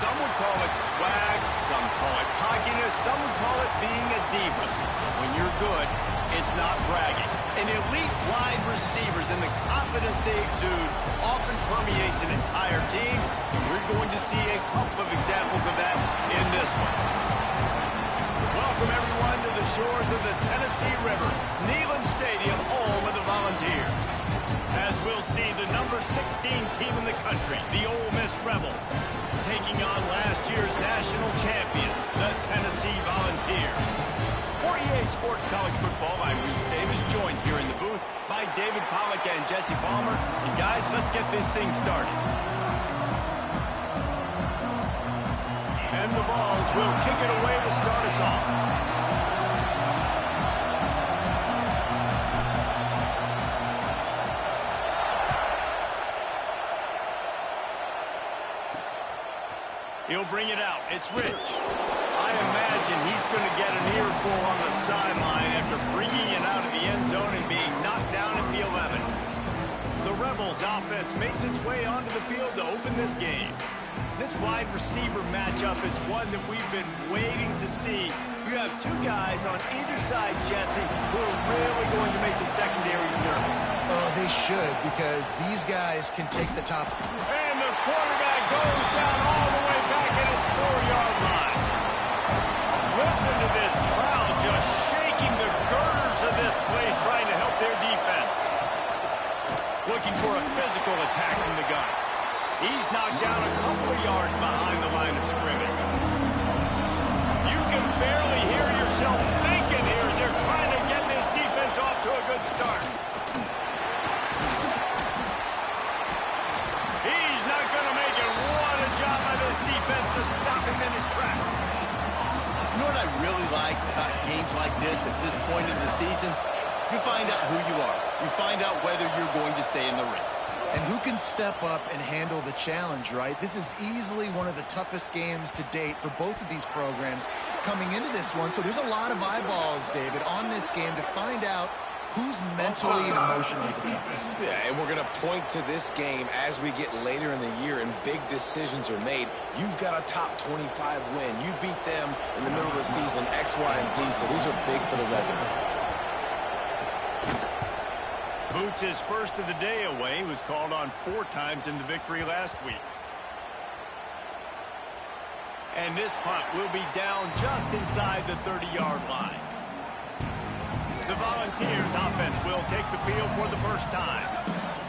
Some would call it swag, some call it cockiness, some would call it being a diva. When you're good, it's not bragging. And elite wide receivers and the confidence they exude often permeates an entire team. And we're going to see a couple of examples of that in this one. Welcome, everyone, to the shores of the Tennessee River, Neyland Stadium, home of the Volunteers. As we'll see the number 16 team in the country, the Ole Miss Rebels, taking on last year's national champions, the Tennessee Volunteers. For EA Sports College Football, I'm Bruce Davis, joined here in the booth by David Pollack and Jesse Palmer. And guys, let's get this thing started. And the Vols will kick it away to start us off. He'll bring it out. It's Rich. I imagine he's going to get an earful on the sideline after bringing it out of the end zone and being knocked down at the 11. The Rebels offense makes its way onto the field to open this game. This wide receiver matchup is one that we've been waiting to see. You have two guys on either side, Jesse, who are really going to make the secondaries nervous. Oh, they should, because these guys can take the top. And the quarterback goes down all the way back at his 4-yard line. Listen to this crowd just shaking the girders of this place, trying to help their defense. Looking for a physical attack from the gun. He's knocked down a couple of yards behind the line of scrimmage. You can barely hear yourself thinking here as they're trying to get this defense off to a good start. He's not going to make it. What a job by this defense to stop him in his tracks. You know what I really like about games like this at this point in the season? You find out who you are. You find out whether you're going to stay in the race. And who can step up and handle the challenge, right? This is easily one of the toughest games to date for both of these programs coming into this one. So there's a lot of eyeballs, David, on this game to find out who's mentally and emotionally the toughest. Yeah, and we're going to point to this game as we get later in the year and big decisions are made. You've got a top 25 win. You beat them in the middle of the season, X, Y, and Z, so these are big for the resume. Boots his first of the day away. He was called on 4 times in the victory last week. And this punt will be down just inside the 30-yard line. The Volunteers offense will take the field for the first time.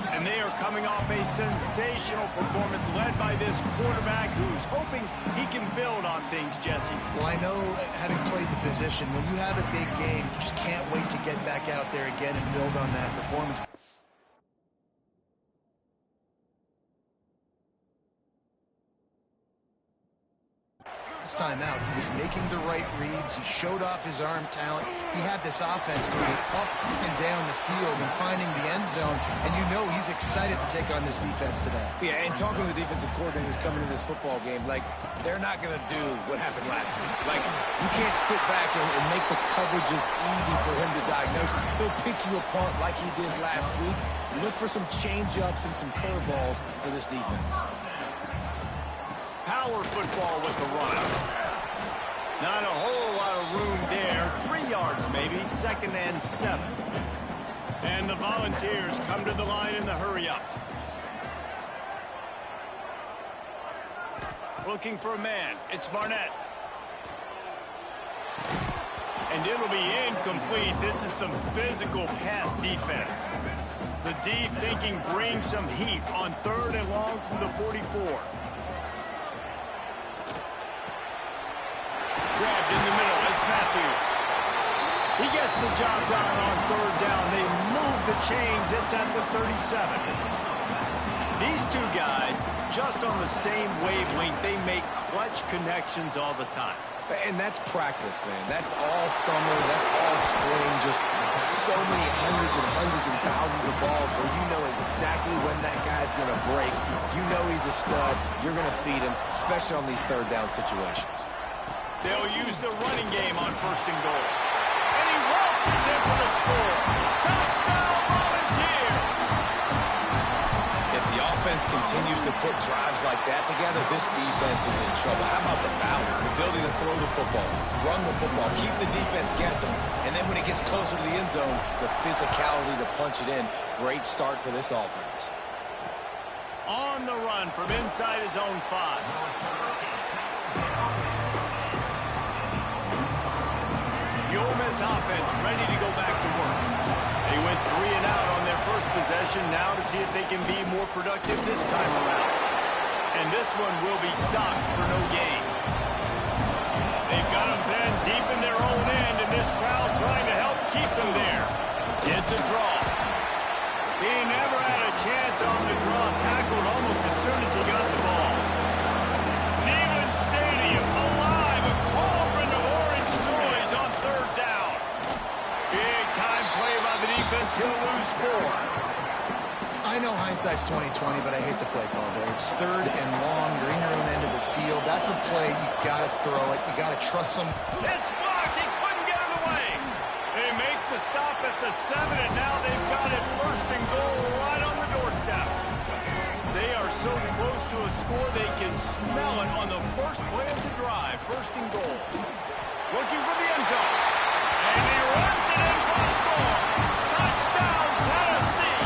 And they are coming off a sensational performance led by this quarterback who's hoping he can build on things, Jesse. Well, I know, having played the position, when you have a big game, you just can't wait to get back out there again and build on that performance. This time out, he was making the right reads. He showed off his arm talent. He had this offense moving up and down the field and finding the end zone. And you know he's excited to take on this defense today. Yeah, and talking to the defensive coordinators coming into this football game, like, they're not going to do what happened last week. Like, you can't sit back and make the coverages easy for him to diagnose. He'll pick you apart like he did last week. Look for some change-ups and some curveballs for this defense. Power football with the run. Not a whole lot of room there. 3 yards maybe, 2nd and 7. And the Volunteers come to the line in the hurry-up. Looking for a man. It's Barnett. And it'll be incomplete. This is some physical pass defense. The D thinking bring some heat on 3rd and long from the 44. Grabbed in the middle. It's Matthews. He gets the job done on 3rd down. They move the chains. It's at the 37. These two guys, just on the same wavelength, they make clutch connections all the time. And that's practice, man. That's all summer. That's all spring. Just so many hundreds and thousands of balls where you know exactly when that guy's going to break. You know he's a stud. You're going to feed him, especially on these 3rd down situations. They'll use the running game on 1st and goal. And he waltzes in for the score. Touchdown, Volunteers! If the offense continues to put drives like that together, this defense is in trouble. How about the balance, the ability to throw the football, run the football, keep the defense guessing, and then when it gets closer to the end zone, the physicality to punch it in. Great start for this offense. On the run from inside his own 5. The Ole Miss offense ready to go back to work. They went 3 and out on their first possession, now to see if they can be more productive this time around. And this one will be stopped for no gain. They've got them then deep in their own end, and this crowd trying to help keep them there. It's a draw. He never had a chance on the draw, tackled almost as soon as he got the ball. Neyland Stadium alive, a cauldron of orange toys on 3rd down. Big time play by the defense, he'll lose 4. I know hindsight's 20/20, but I hate the play call there. It's 3rd and long. You're in your own end of the field. That's a play. You got to throw it. You got to trust them. It's blocked. He couldn't get it away. They make the stop at the 7, and now they've got it 1st and goal right on the doorstep. They are so close to a score they can smell it on the first play of the drive. 1st and goal. Looking for the end zone. And he runs it in for the score. Touchdown, Tennessee.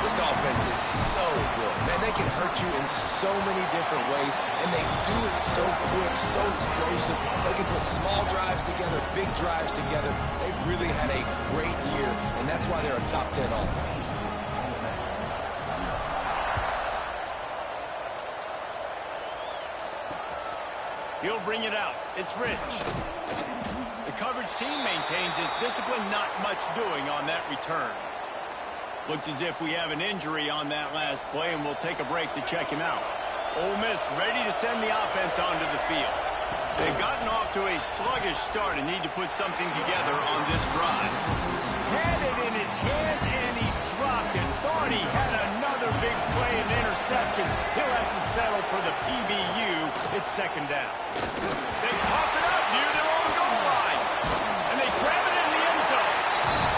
This offense is so good. Man, they can hurt you in so many different ways, and they do it so quick, so explosive. They can put small drives together, big drives together. They've really had a great year, and that's why they're a top 10 offense. He'll bring it out. It's Rich. The coverage team maintains his discipline, not much doing on that return. Looks as if we have an injury on that last play, and we'll take a break to check him out. Ole Miss ready to send the offense onto the field. They've gotten off to a sluggish start and need to put something together on this drive. Had it in his hands, and he dropped it. Thought he had another big play and interception. He'll have to settle for the PBU. It's 2nd down. They cough it up near their own goal line. And they grab it in the end zone.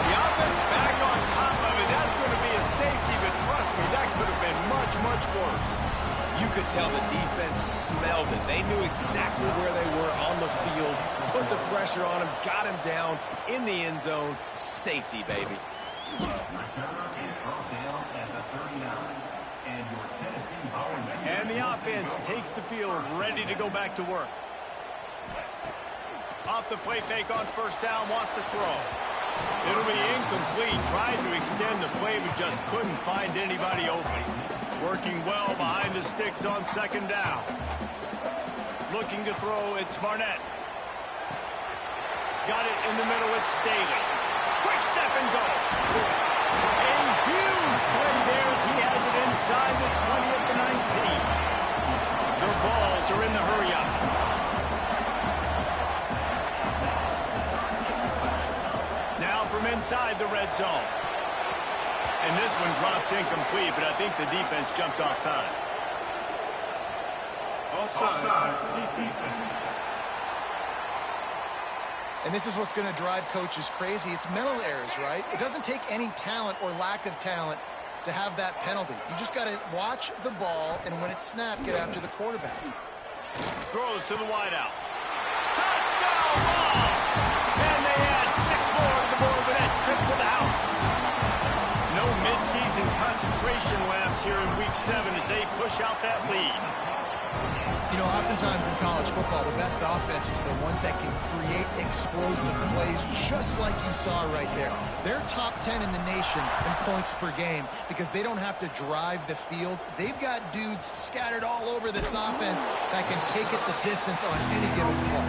The offense back on top of it. That's going to be a safety, but trust me, that could have been much, much worse. You could tell the defense smelled it. They knew exactly where they were on the field, put the pressure on him, got him down in the end zone. Safety, baby. And the offense takes the field, ready to go back to work. Off the play fake on 1st down, wants to throw. It'll be incomplete. Tried to extend the play, but just couldn't find anybody open. Working well behind the sticks on 2nd down. Looking to throw, it's Barnett. Got it in the middle, it's Staley. Quick step and go. A huge play there as he has it inside the 20 at the 19. The Vols are in the hurry-up. Now from inside the red zone. And this one drops incomplete, but I think the defense jumped offside. And this is what's going to drive coaches crazy. It's mental errors, right? It doesn't take any talent or lack of talent to have that penalty. You just got to watch the ball, and when it's snapped, get after the quarterback. Throws to the wideout. Touchdown ball! And they add 6 more to the board with that trip to the house. No midseason concentration laps here in Week 7 as they push out that lead. You know, oftentimes in college football, the best offenses are the ones that can create explosive plays, just like you saw right there. They're top 10 in the nation in points per game because they don't have to drive the field. They've got dudes scattered all over this offense that can take it the distance on any given play.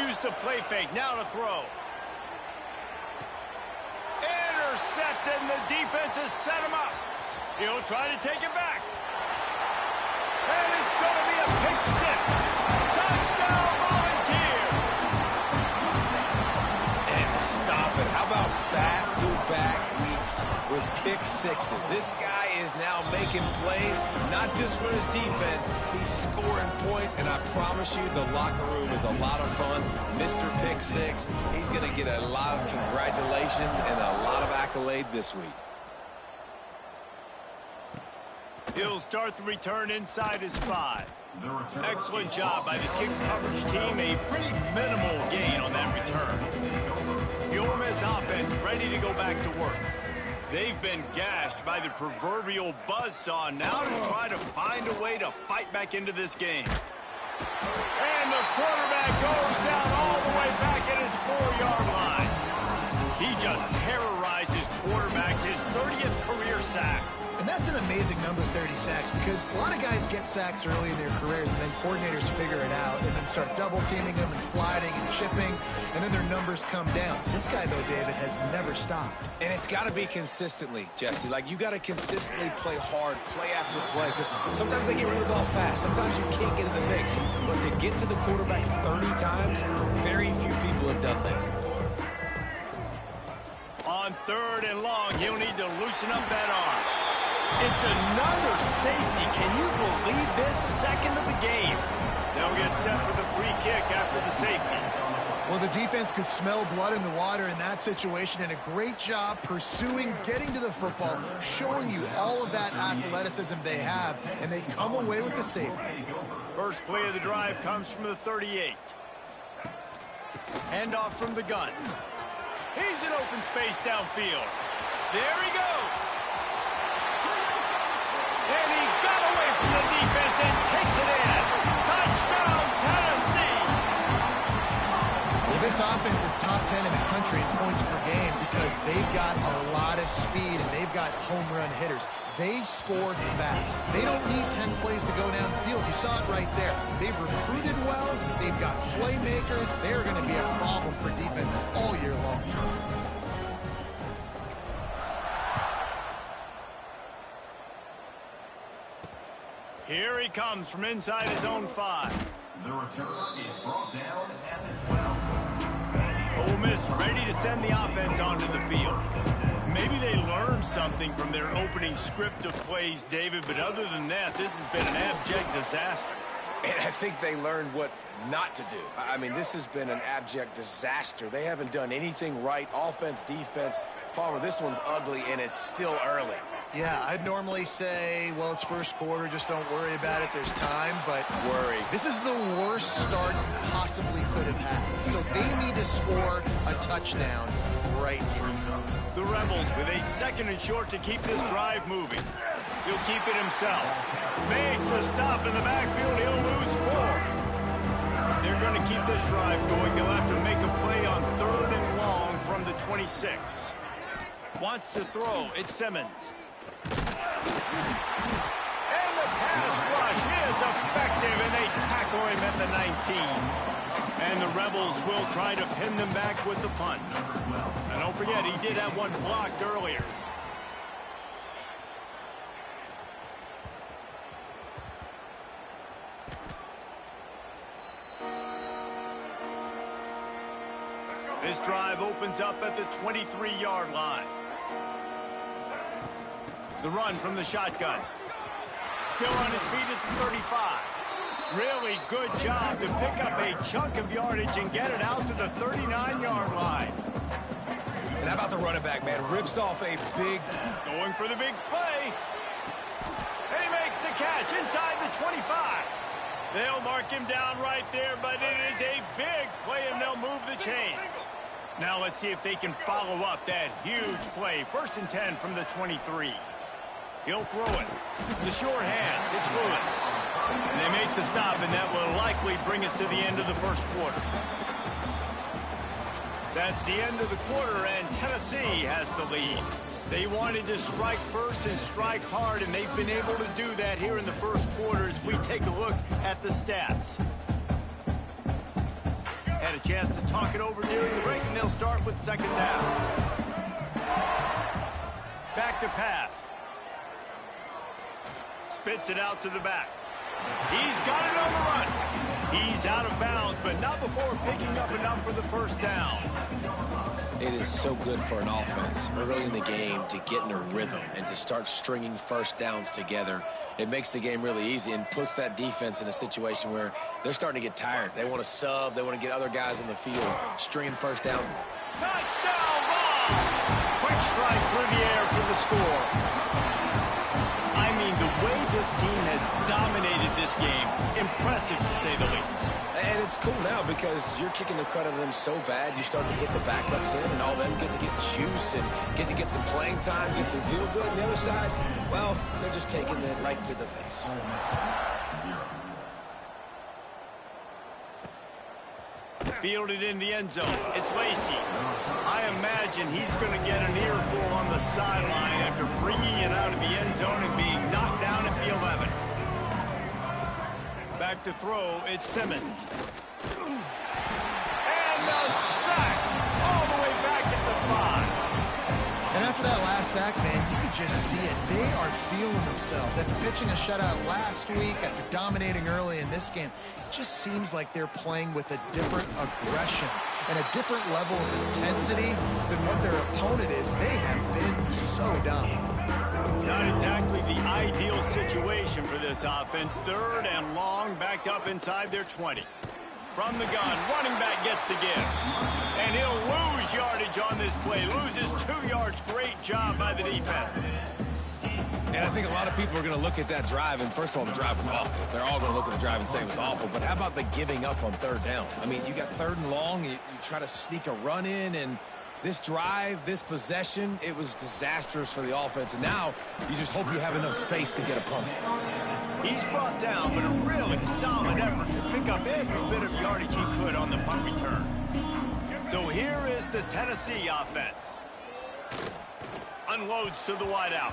Use the play fake, now to throw. Intercepted, and the defense has set him up. He'll try to take it back. And it's going to be a pick 6. Touchdown, Volunteers! And stop it. How about back-to-back weeks with pick 6s? This guy is now making plays, not just for his defense. He's scoring points, and I promise you the locker room is a lot of fun. Mr. Pick Six, he's going to get a lot of congratulations and a lot of accolades this week. He'll start the return inside his 5. Excellent job by the kick coverage team. A pretty minimal gain on that return. The Ole Miss offense ready to go back to work. They've been gashed by the proverbial buzzsaw now to try to find a way to fight back into this game. And the quarterback goes down all the way back at his 4-yard line. He just terrorized his quarterbacks, his 30th career sack. And that's an amazing number, 30 sacks, because a lot of guys get sacks early in their careers, and then coordinators figure it out and then start double-teaming them and sliding and chipping, and then their numbers come down. This guy, though, David, has never stopped. And it's got to be consistently, Jesse. Like, you got to consistently play hard, play after play, because sometimes they get rid of the ball fast. Sometimes you can't get in the mix. But to get to the quarterback 30 times, very few people have done that. On 3rd and long, he'll need to loosen up that arm. It's another safety. Can you believe this? Second of the game. They'll get set for the free kick after the safety. Well, the defense could smell blood in the water in that situation, and a great job pursuing, getting to the football, showing you all of that athleticism they have, and they come away with the safety. First play of the drive comes from the 38. Handoff from the gun. He's in open space downfield. There he goes. And he got away from the defense and takes it in. Touchdown, Tennessee. Well, this offense is top 10 in the country in points per game because they've got a lot of speed and they've got home run hitters. They score fast. They don't need 10 plays to go down the field. You saw it right there. They've recruited well. They've got playmakers. They're going to be a problem for defenses all year long. Here he comes from inside his own 5. The return is brought down at the 12. Ole Miss ready to send the offense onto the field. Maybe they learned something from their opening script of plays, David, but other than that, this has been an abject disaster. And I think they learned what not to do. I mean, this has been an abject disaster. They haven't done anything right, offense, defense. Palmer, this one's ugly, and it's still early. Yeah, I'd normally say, well, it's first quarter, just don't worry about it, there's time, but Worry. This is the worst start possibly could have had. So they need to score a touchdown right here. The Rebels with a 2nd and short to keep this drive moving. He'll keep it himself. Makes a stop in the backfield. He'll lose 4. They're going to keep this drive going. They'll have to make a play on 3rd and long from the 26. Wants to throw. It's Simmons. And the pass rush is effective, and they tackle him at the 19. And the Rebels will try to pin them back with the punt. And don't forget, he did have one blocked earlier. This drive opens up at the 23-yard line. The run from the shotgun. Still on his feet at the 35. Really good job to pick up a chunk of yardage and get it out to the 39-yard line. And how about the running back, man? Rips off a big... Going for the big play. And he makes the catch inside the 25. They'll mark him down right there, but it is a big play, and they'll move the chains. Now let's see if they can follow up that huge play. 1st and 10 from the 23. He'll throw it. The short hands. It's Lewis. And they make the stop, and that will likely bring us to the end of the first quarter. That's the end of the quarter, and Tennessee has the lead. They wanted to strike first and strike hard, and they've been able to do that here in the first quarter as we take a look at the stats. Had a chance to talk it over during the break, and they'll start with 2nd down. Back to pass. Spits it out to the back. He's got it on the run. He's out of bounds, but not before picking up enough for the first down. It is so good for an offense early in the game to get in a rhythm and to start stringing first downs together. It makes the game really easy and puts that defense in a situation where they're starting to get tired. They want to sub. They want to get other guys in the field, stringing first downs. Touchdown ball! Quick strike through the air for the score. I mean, the way this team has dominated this game, impressive to say the least. And it's cool now because you're kicking the credit of them so bad, you start to put the backups in, and all them get to get juice and get to get some playing time, get some feel good. On the other side, well, they're just taking it right to the face. Fielded in the end zone. It's Lacy. I imagine he's going to get an earful on the sideline after bringing it out of the end zone and being knocked down at the 11. Back to throw, it's Simmons. And a sack all the way back at the 5. And after that last sack, man, you could just see it. They are feeling themselves. After pitching a shutout last week, after dominating early in this game, it just seems like they're playing with a different aggression and a different level of intensity than what their opponent is. They have been so dominant. Not exactly the ideal situation for this offense. 3rd and long, backed up inside their 20. From the gun, running back gets to give. And he'll lose yardage on this play. Loses 2 yards. Great job by the defense. And I think a lot of people are going to look at that drive, and first of all, the drive was awful. They're all going to look at the drive and say it was awful. But how about the giving up on 3rd down? I mean, you got 3rd and long, you try to sneak a run in, and this drive, this possession, it was disastrous for the offense. And now you just hope you have enough space to get a punt. He's brought down, but a really solid effort to pick up every bit of yardage he could on the punt return. So here is the Tennessee offense. Unloads to the wideout.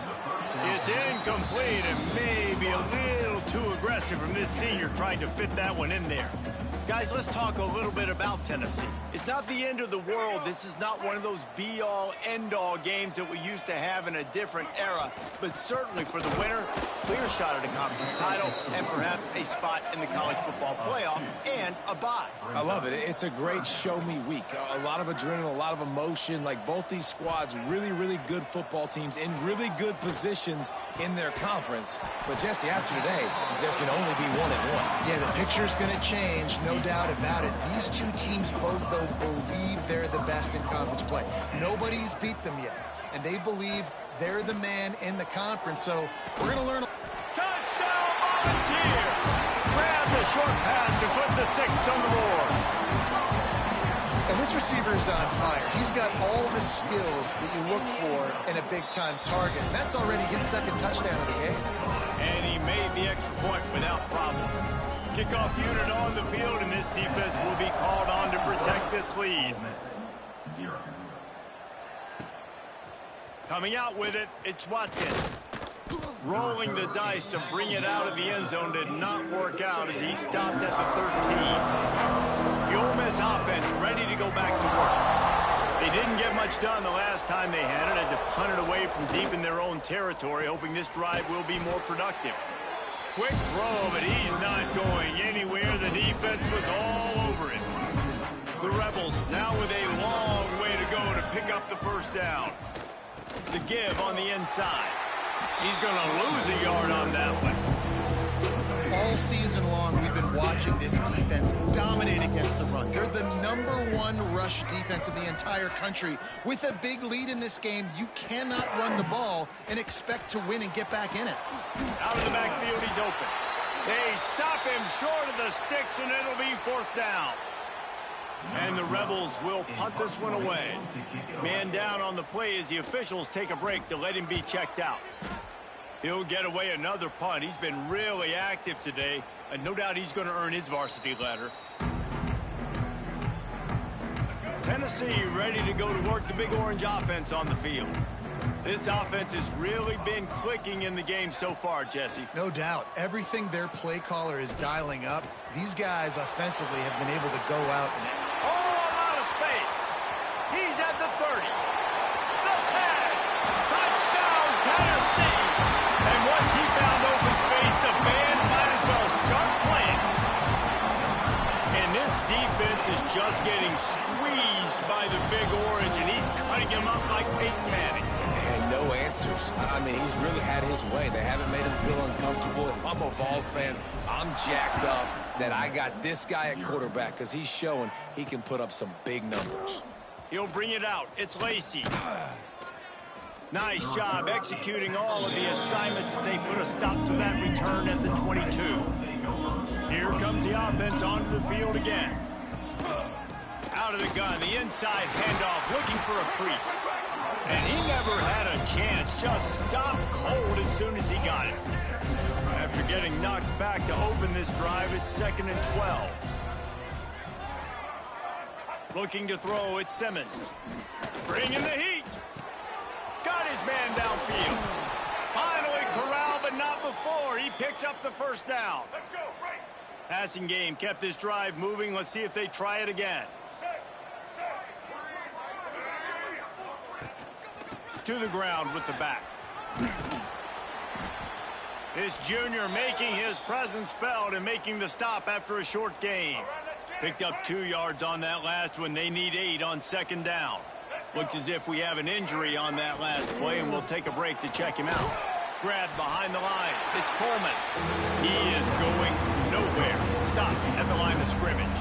It's incomplete and maybe a little too aggressive from this senior trying to fit that one in there. Guys, let's talk a little bit about Tennessee. It's not the end of the world. This is not one of those be-all, end-all games that we used to have in a different era. But certainly for the winner, clear shot at a conference title and perhaps a spot in the college football playoff and a bye. I love it. It's a great show-me week. A lot of adrenaline, a lot of emotion. Like both these squads, really, really good football teams in really good positions in their conference. But, Jesse, after today, there can only be 1 and 1. Yeah, the picture's going to change, no doubt about it. These two teams both, though, believe they're the best in conference play. Nobody's beat them yet, and they believe they're the man in the conference. So we're going to learn. Touchdown, Volunteer! Grab the short pass to put the 6 on the board. And this receiver is on fire. He's got all the skills that you look for in a big-time target. That's already his 2nd touchdown of the game. And he made the extra point without problem. Kickoff unit on the field, and this defense will be called on to protect this lead. 0. Coming out with it, it's Watkins. Rolling the dice to bring it out of the end zone did not work out as he stopped at the 13. The Ole Miss offense ready to go back to work. They didn't get much done the last time they had it to punt it away from deep in their own territory, hoping this drive will be more productive. Quick throw, but he's not going anywhere. The defense was all over it. The Rebels now with a long way to go to pick up the first down. The give on the inside. He's going to lose a yard on that one. All season long, we've been watching this defense dominate against the run. They're the #1 rush defense in the entire country. With a big lead in this game, you cannot run the ball and expect to win and get back in it. Out of the backfield, he's open. They stop him short of the sticks, and it'll be 4th down. And the Rebels will punt this one away. Man down on the play as the officials take a break to let him be checked out. He'll get away another punt. He's been really active today, and no doubt he's going to earn his varsity letter. Tennessee ready to go to work the Big Orange offense on the field. This offense has really been clicking in the game so far, Jesse. No doubt. Everything their play caller is dialing up, these guys offensively have been able to go out and Out of space. He's at the 30. The tag. Touchdown, Tennessee. And once he found open space, the band might as well start playing. answers. I mean, he's really had his way. They haven't made him feel uncomfortable. If I'm a Vols fan, I'm jacked up that I got this guy at quarterback because he's showing he can put up some big numbers. He'll bring it out. It's Lacey. Nice job executing all of the assignments as they put a stop to that return at the 22. Here comes the offense onto the field again. Out of the gun, the inside handoff, looking for a crease. And he never had a chance, just stopped cold as soon as he got it. After getting knocked back to open this drive, it's 2nd and 12. Looking to throw, it's Simmons. Bringing the heat. Got his man downfield. Finally corralled, but not before. He picks up the first down. Passing game kept this drive moving. Let's see if they try it again. To the ground with the back. This junior making his presence felt and making the stop after a short gain. Picked up 2 yards on that last one. They need 8 on 2nd down. Looks as if we have an injury on that last play, and we'll take a break to check him out. Grabbed behind the line. It's Coleman. He is going nowhere. Stop at the line of scrimmage.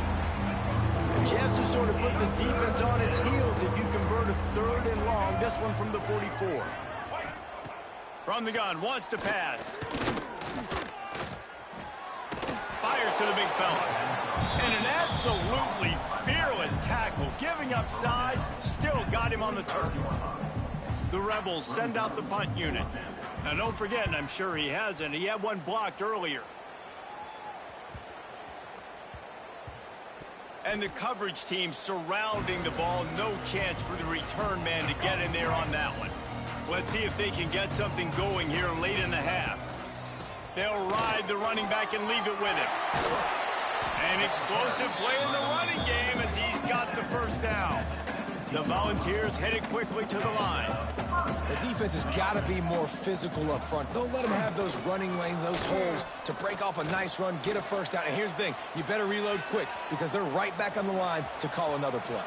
A chance to sort of put the defense on its heels if you convert a 3rd and long. This one from the 44. From the gun, wants to pass. Fires to the big fella. And an absolutely fearless tackle. Giving up size, still got him on the turf. The Rebels send out the punt unit. Now don't forget, and I'm sure he hasn't, he had one blocked earlier. And the coverage team surrounding the ball. No chance for the return man to get in there on that one. Let's see if they can get something going here late in the half. They'll ride the running back and leave it with him. An explosive play in the running game as he's got the first down. The Volunteers headed quickly to the line. The defense has got to be more physical up front. Don't let them have those running lanes, those holes to break off a nice run, get a first down. And here's the thing, you better reload quick because they're right back on the line to call another play.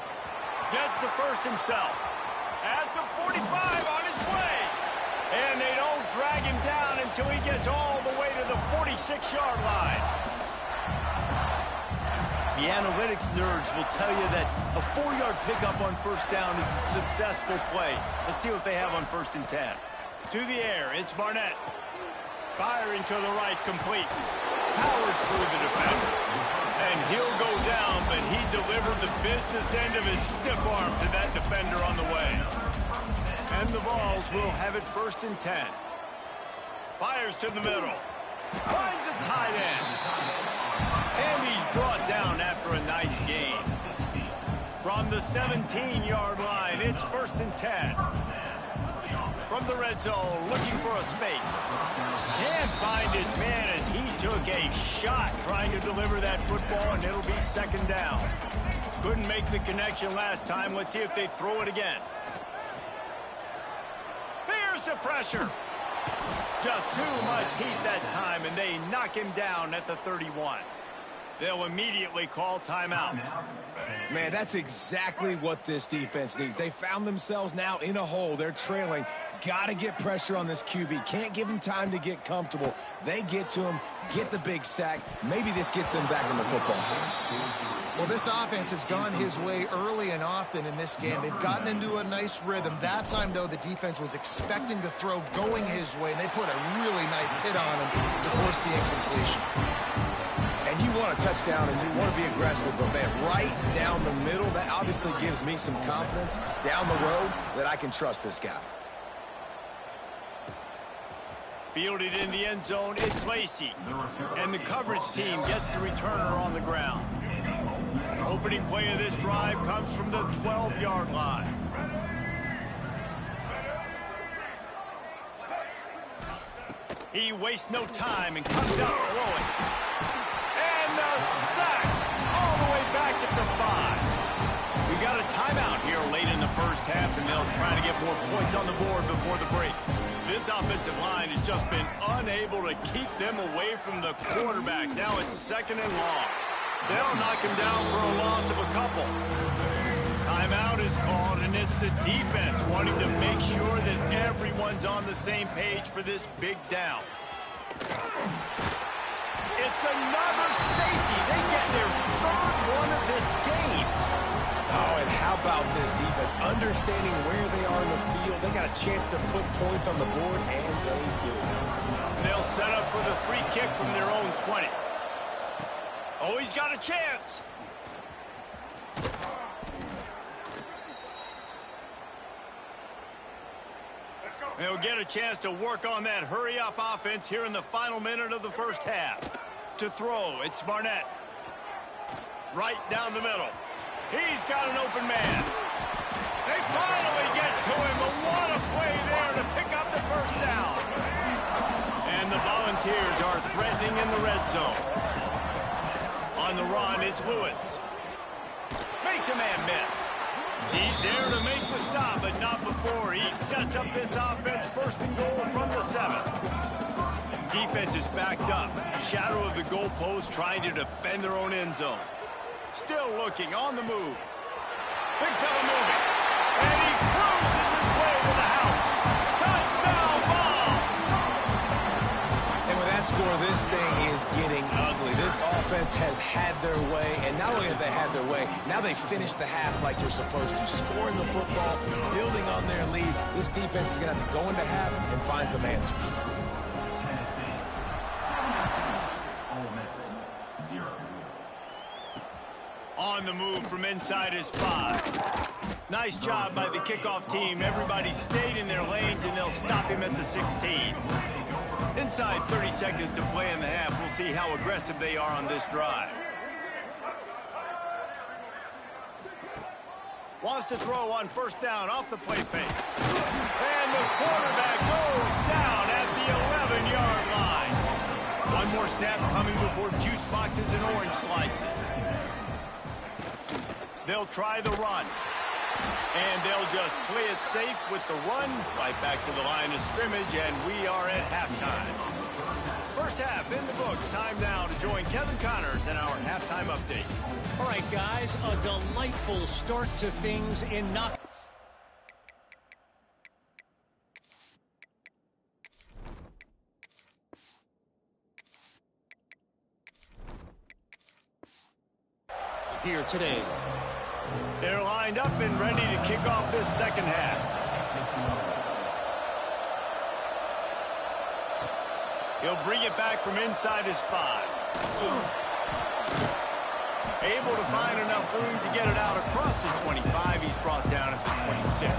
Gets the first himself. At the 45 on his way. And they don't drag him down until he gets all the way to the 46-yard line. The analytics nerds will tell you that a 4-yard pickup on first down is a successful play. Let's see what they have on 1st and 10. To the air, it's Barnett. Firing to the right, complete. Powers through the defender. And he'll go down, but he delivered the business end of his stiff arm to that defender on the way. And the Vols will have it 1st and 10. Fires to the middle. Finds a tight end. And he's brought down after a nice gain. From the 17-yard line, it's 1st and 10. From the red zone, looking for a space. Can't find his man as he took a shot trying to deliver that football, and it'll be 2nd down. Couldn't make the connection last time. Let's see if they throw it again. Here's the pressure. Just too much heat that time, and they knock him down at the 31. They'll immediately call timeout. Man, that's exactly what this defense needs. They found themselves now in a hole. They're trailing. Got to get pressure on this QB. Can't give him time to get comfortable. They get to him, get the big sack. Maybe this gets them back in the football game. Well, this offense has gone his way early and often in this game. They've gotten into a nice rhythm. That time, though, the defense was expecting the throw going his way, and they put a really nice hit on him to force the incompletion. And you want a touchdown and you want to be aggressive, but man, right down the middle, that obviously gives me some confidence down the road that I can trust this guy. Fielded in the end zone, it's Lacey. And the coverage team gets the returner on the ground. Opening play of this drive comes from the 12-yard line. He wastes no time and comes out throwing. And a sack all the way back at the 5. We got a timeout here late in the first half, and they'll try to get more points on the board before the break. This offensive line has just been unable to keep them away from the quarterback. Now it's 2nd and long. They'll knock him down for a loss of a couple. Timeout is called, and it's the defense wanting to make sure that everyone's on the same page for this big down. It's another safety. They get their third one of this game. Oh, and how about this defense? Understanding where they are in the field. They got a chance to put points on the board, and they do. They'll set up for the free kick from their own 20. Oh, he's got a chance. They'll get a chance to work on that hurry-up offense here in the final minute of the first half. To throw, it's Barnett. Right down the middle. He's got an open man. They finally get to him, but what a play there to pick up the first down. And the Volunteers are threatening in the red zone. On the run, it's Lewis. Makes a man miss. He's there to make the stop, but not before he sets up this offense first and goal from the 7. Defense is backed up. Shadow of the goalpost trying to defend their own end zone. Still looking on the move. Big fella moving. And he cruises his way to the house. Touchdown ball! And with that score, this thing is getting ugly. This offense has had their way, and not only have they had their way, now they finish the half like you're supposed to, scoring the football, building on their lead. This defense is going to have to go into half and find some answers. On the move from inside his 5. Nice job by the kickoff team. Everybody stayed in their lanes, and they'll stop him at the 16. Inside 30 seconds to play in the half. We'll see how aggressive they are on this drive. Wants to throw on first down off the play fake. And the quarterback goes down at the 11-yard line. One more snap coming before juice boxes and orange slices. They'll try the run. And they'll just play it safe with the run right back to the line of scrimmage, and we are at halftime. First half in the books. Time now to join Kevin Connors in our halftime update. All right, guys, a delightful start to things in knock. Here today. They're lined up and ready to kick off this second half. He'll bring it back from inside his 5. Able to find enough room to get it out across the 25. He's brought down at the 26.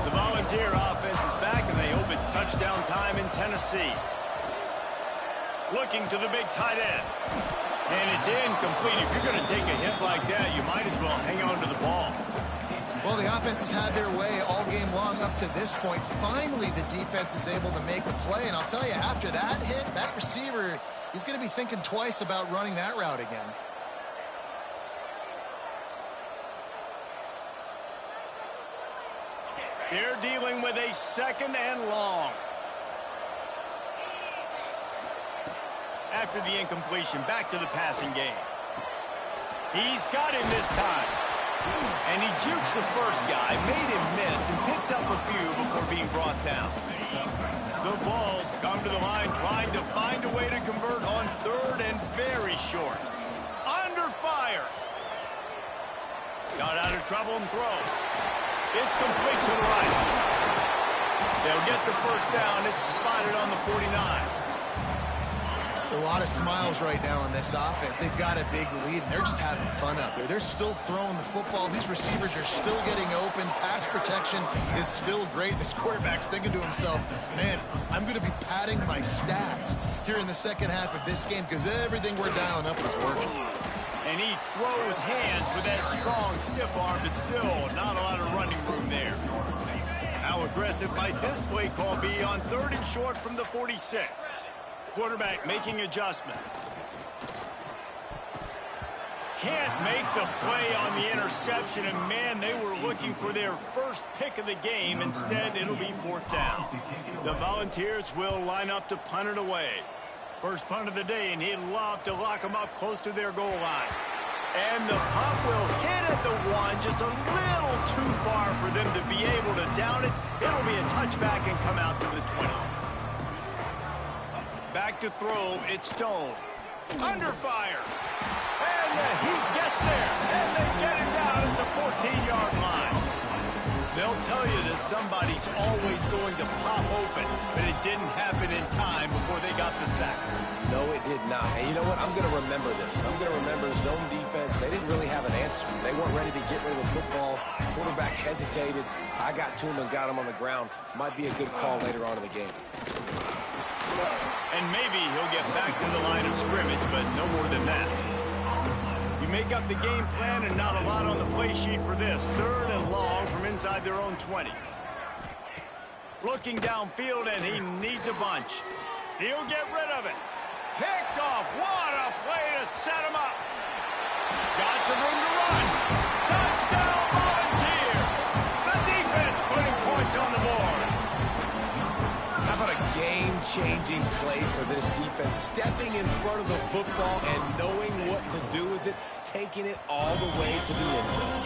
The Volunteer offense is back, and they hope it's touchdown time in Tennessee. Looking to the big tight end. And it's incomplete. If you're going to take a hit like that, you might as well hang on to the ball. Well, the offense has had their way all game long up to this point. Finally, the defense is able to make the play. And I'll tell you, after that hit, that receiver, he's going to be thinking twice about running that route again. They're dealing with a second and long. After the incompletion, back to the passing game. He's got him this time. And he jukes the first guy, made him miss, and picked up a few before being brought down. The Vols come to the line trying to find a way to convert on third and very short. Under fire. Got out of trouble and throws. It's complete to the right. They'll get the first down. It's spotted on the 49. A lot of smiles right now on this offense. They've got a big lead, and they're just having fun out there. They're still throwing the football. These receivers are still getting open. Pass protection is still great. This quarterback's thinking to himself, man, I'm going to be padding my stats here in the second half of this game because everything we're dialing up is working. And he throws hands with that strong, stiff arm, but still not a lot of running room there. How aggressive might this play call be on third and short from the 46? Quarterback making adjustments. Can't make the play on the interception, and man, they were looking for their first pick of the game. Instead, it'll be fourth down. The Volunteers will line up to punt it away. First punt of the day, and he'd love to lock them up close to their goal line. And the punt will hit at the 1, just a little too far for them to be able to down it. It'll be a touchback and come out to the 20. Back to throw, it's Stone. Under fire. And the Heat gets there. And they get it down at the 14-yard line. They'll tell you that somebody's always going to pop open, but it didn't happen in time before they got the sack. No, it did not. And you know what? I'm going to remember this. I'm going to remember zone defense. They didn't really have an answer. They weren't ready to get rid of the football. Quarterback hesitated. I got to him and got him on the ground. Might be a good call later on in the game. And maybe he'll get back to the line of scrimmage, but no more than that. You make up the game plan and not a lot on the play sheet for this. 3rd and long from inside their own 20. Looking downfield, and he needs a bunch. He'll get rid of it. Picked off. What a play to set him up. Got some room to run. Touchdown, Volunteer. The defense putting points on the board. How about a game-changing play for this defense? Stepping in front of the football and knowing what to do with it, taking it all the way to the end zone.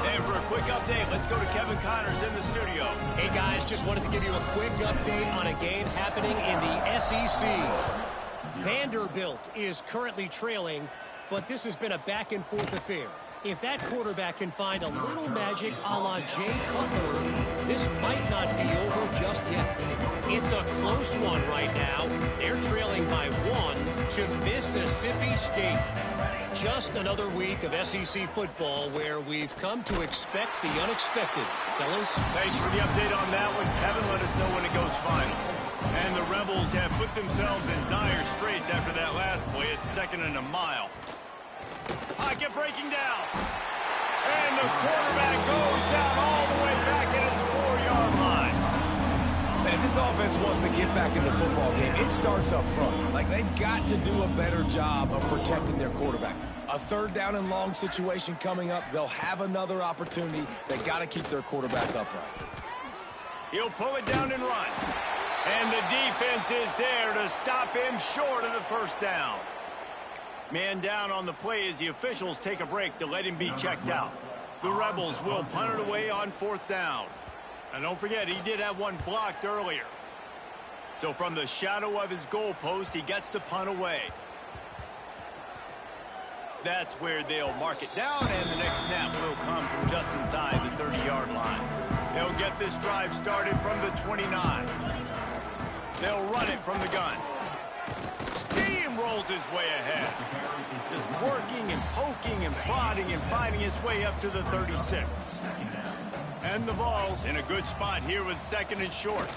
And for a quick update, let's go to Kevin Connors in the studio. Hey, guys, just wanted to give you a quick update on a game happening in the SEC. Vanderbilt is currently trailing, but this has been a back-and-forth affair. If that quarterback can find a little magic a la Jay Cutler, this might not be over just yet. It's a close one right now. They're trailing by 1 to Mississippi State. Just another week of SEC football where we've come to expect the unexpected. Fellas? Thanks for the update on that one. Kevin, let us know when it goes final. And the Rebels have put themselves in dire straits after that last play. It's 2nd and a mile. Pocket breaking down. And the quarterback goes down all the way back at his 4-yard line. And if this offense wants to get back in the football game, it starts up front. Like, they've got to do a better job of protecting their quarterback. A 3rd down and long situation coming up. They'll have another opportunity. They got to keep their quarterback upright. He'll pull it down and run. And the defense is there to stop him short of the 1st down. Man down on the play as the officials take a break to let him be checked out. The Rebels will punt it away on 4th down. And don't forget, he did have one blocked earlier. So from the shadow of his goalpost, he gets the punt away. That's where they'll mark it down, and the next snap will come from just inside the 30-yard line. They'll get this drive started from the 29. They'll run it from the gun. Steamrolls his way ahead. Just working and poking and prodding and finding his way up to the 36. And the Vols in a good spot here with 2nd and short.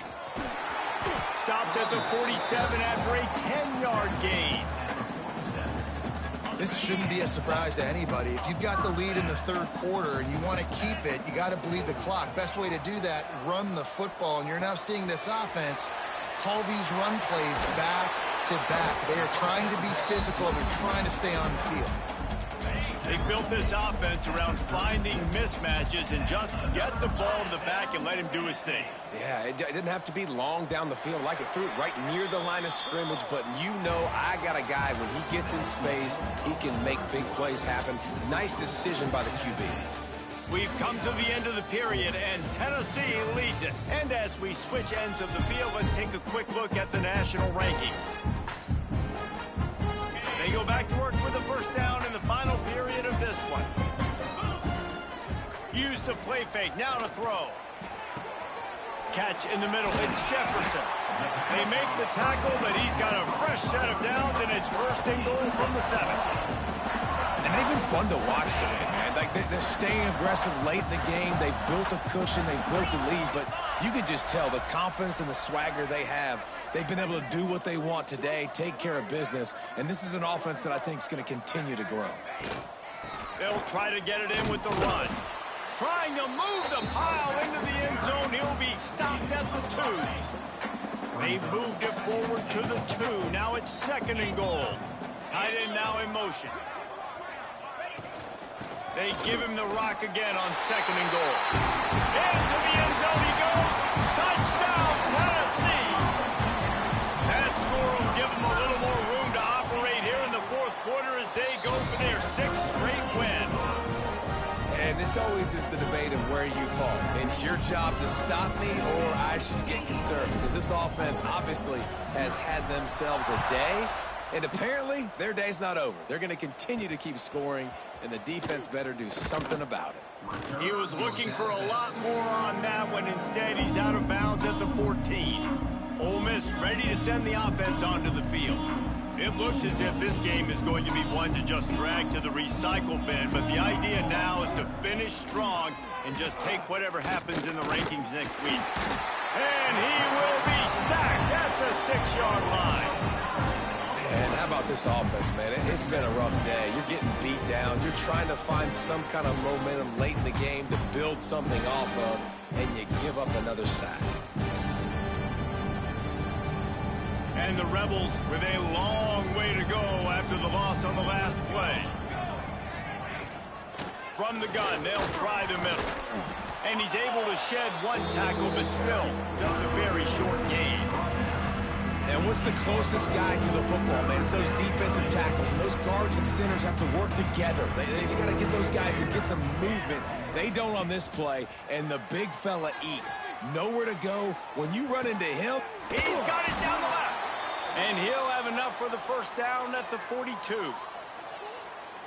Stopped at the 47 after a 10-yard gain. This shouldn't be a surprise to anybody. If you've got the lead in the 3rd quarter and you want to keep it, you got to bleed the clock. Best way to do that, run the football. And you're now seeing this offense call these run plays back to back. They are trying to be physical and they're trying to stay on the field. They built this offense around finding mismatches and just get the ball to the back and let him do his thing. Yeah, it didn't have to be long down the field. Like, it threw it right near the line of scrimmage, but you know I got a guy, when he gets in space, he can make big plays happen. Nice decision by the QB. We've come to the end of the period, and Tennessee leads it. And as we switch ends of the field, let's take a quick look at the national rankings. They go back to work with the 1st down in the final period of this one. Use the play fake, now to throw. Catch in the middle, it's Jefferson. They make the tackle, but he's got a fresh set of downs, and it's 1st and goal from the 7. And they've been fun to watch today, man. Like, they're staying aggressive late in the game. They've built a cushion. They've built a lead. But you can just tell the confidence and the swagger they have. They've been able to do what they want today, take care of business. And this is an offense that I think is going to continue to grow. They'll try to get it in with the run. Trying to move the pile into the end zone. He'll be stopped at the 2. They've moved it forward to the 2. Now it's 2nd and goal. Tight end now in motion. They give him the rock again on 2nd and goal. Into the end zone he goes. Touchdown, Tennessee. That score will give them a little more room to operate here in the 4th quarter as they go for their 6th straight this always is the debate of where you fall. It's your job to stop me, or I should get concerned, because this offense obviously has had themselves a day, and apparently their day's not over. They're going to continue to keep scoring, and the defense better do something about it. He was looking for a lot more on that one. Instead, he's out of bounds at the 14. Ole Miss ready to send the offense onto the field. It looks as if this game is going to be one to just drag to the recycle bin, but the idea now is to finish strong and just take whatever happens in the rankings next week. And he will be sacked at the 6-yard line. And how about this offense, man? It's been a rough day. You're getting beat down. You're trying to find some kind of momentum late in the game to build something off of, and you give up another sack. And the Rebels with a long way to go after the loss on the last play. From the gun, they'll try the middle. And he's able to shed one tackle, but still just a very short gain. And what's the closest guy to the football, man? It's those defensive tackles, and those guards and centers have to work together. They got to get those guys and get some movement. They don't on this play, and the big fella eats. Nowhere to go. When you run into him, he's got it down the left. And he'll have enough for the first down at the 42.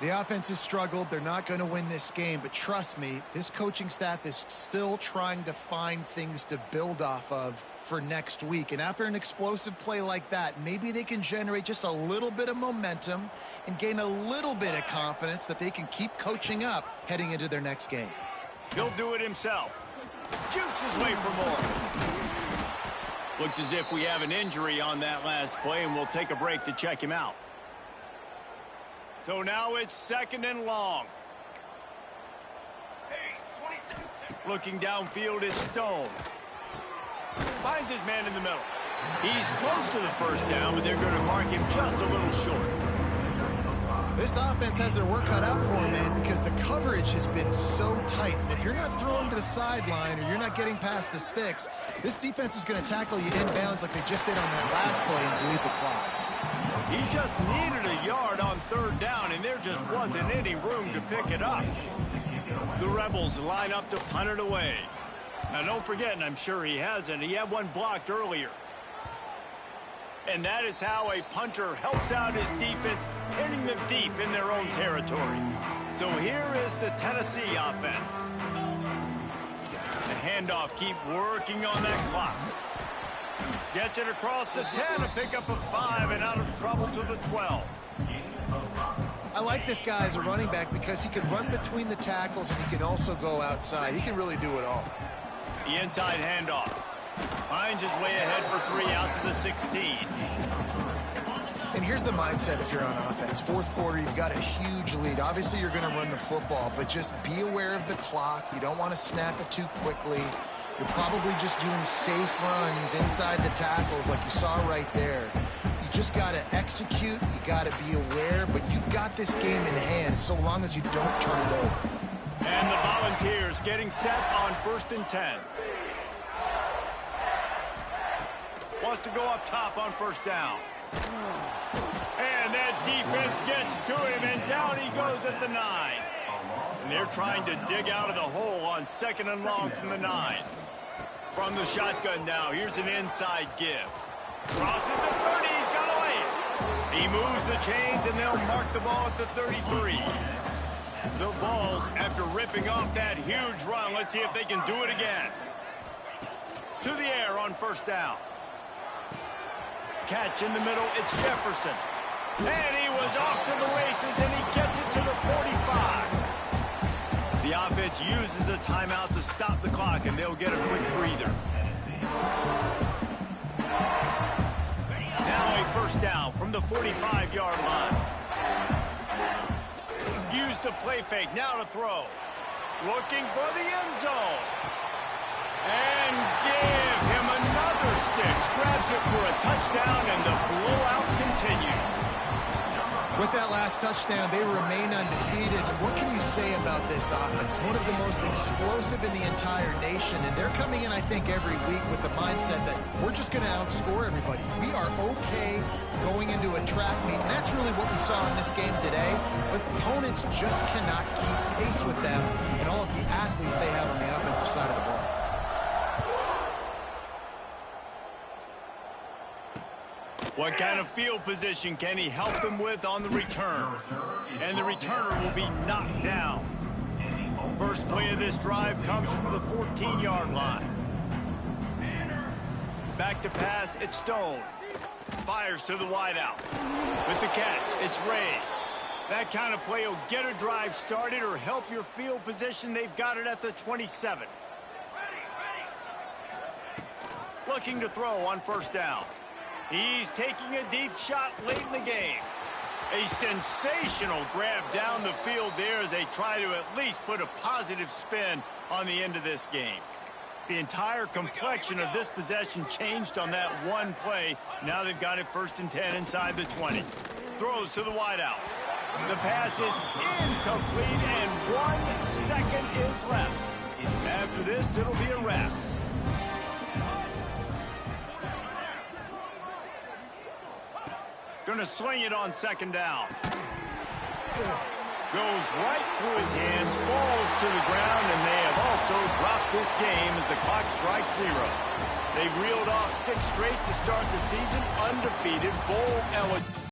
The offense has struggled. They're not going to win this game, but trust me, this coaching staff is still trying to find things to build off of for next week. And after an explosive play like that, maybe they can generate just a little bit of momentum and gain a little bit of confidence that they can keep coaching up heading into their next game. He'll do it himself. Jukes his way for more. Looks as if we have an injury on that last play, and we'll take a break to check him out. So now it's 2nd and long. Looking downfield, it's Stone. Finds his man in the middle. He's close to the first down, but they're going to mark him just a little short. This offense has their work cut out for them, man, because the coverage has been so tight. And if you're not throwing to the sideline or you're not getting past the sticks, this defense is going to tackle you inbounds like they just did on that last play and bleed the clock. He just needed a yard on 3rd down, and there just wasn't any room to pick it up. The Rebels line up to punt it away. Now, don't forget, and I'm sure he hasn't, he had one blocked earlier. And that is how a punter helps out his defense, pinning them deep in their own territory. So here is the Tennessee offense. The handoff, keep working on that clock. Gets it across the 10 to pick up a 5 and out of trouble to the 12. I like this guy as a running back because he can run between the tackles and he can also go outside. He can really do it all. The inside handoff. Finds his way ahead for 3 out to the 16. And here's the mindset if you're on offense. 4th quarter, you've got a huge lead. Obviously, you're going to run the football, but just be aware of the clock. You don't want to snap it too quickly. You're probably just doing safe runs inside the tackles like you saw right there. You just got to execute. You got to be aware, but you've got this game in hand so long as you don't turn it over. And the Volunteers getting set on 1st and 10. Wants to go up top on 1st down. And that defense gets to him, and down he goes at the 9. And they're trying to dig out of the hole on 2nd and long from the 9. From the shotgun now, here's an inside give. Crosses the 30, he's got away. He moves the chains, and they'll mark the ball at the 33. The Vols, after ripping off that huge run, let's see if they can do it again. To the air on 1st down. Catch in the middle, it's Jefferson. And he was off to the races, and he gets it to the 45. The offense uses a timeout to stop the clock, and they'll get a quick breather. Now a 1st down from the 45-yard line. Use the play fake, now to throw. Looking for the end zone. And give him another 6. Grabs it for a touchdown, and the blowout continues. With that last touchdown, they remain undefeated. What can you say about this offense? One of the most explosive in the entire nation, and they're coming in, I think, every week with the mindset that we're just going to outscore everybody. We are okay going into a track meet, and that's really what we saw in this game today. But opponents just cannot keep pace with them and all of the athletes they have on the offensive side of the ball. What kind of field position can he help them with on the return? And the returner will be knocked down. First play of this drive comes from the 14-yard line. Back to pass, it's Stone. Fires to the wideout. With the catch, it's Ray. That kind of play will get a drive started or help your field position. They've got it at the 27. Looking to throw on first down. He's taking a deep shot late in the game. A sensational grab down the field there as they try to at least put a positive spin on the end of this game. The entire complexion of this possession changed on that one play. Now they've got it 1st and 10 inside the 20. Throws to the wideout. The pass is incomplete and 1 second is left. After this, it'll be a wrap. Going to swing it on 2nd down. Goes right through his hands, falls to the ground, and they have also dropped this game as the clock strikes 0. They've reeled off 6 straight to start the season, undefeated, bowl eligible.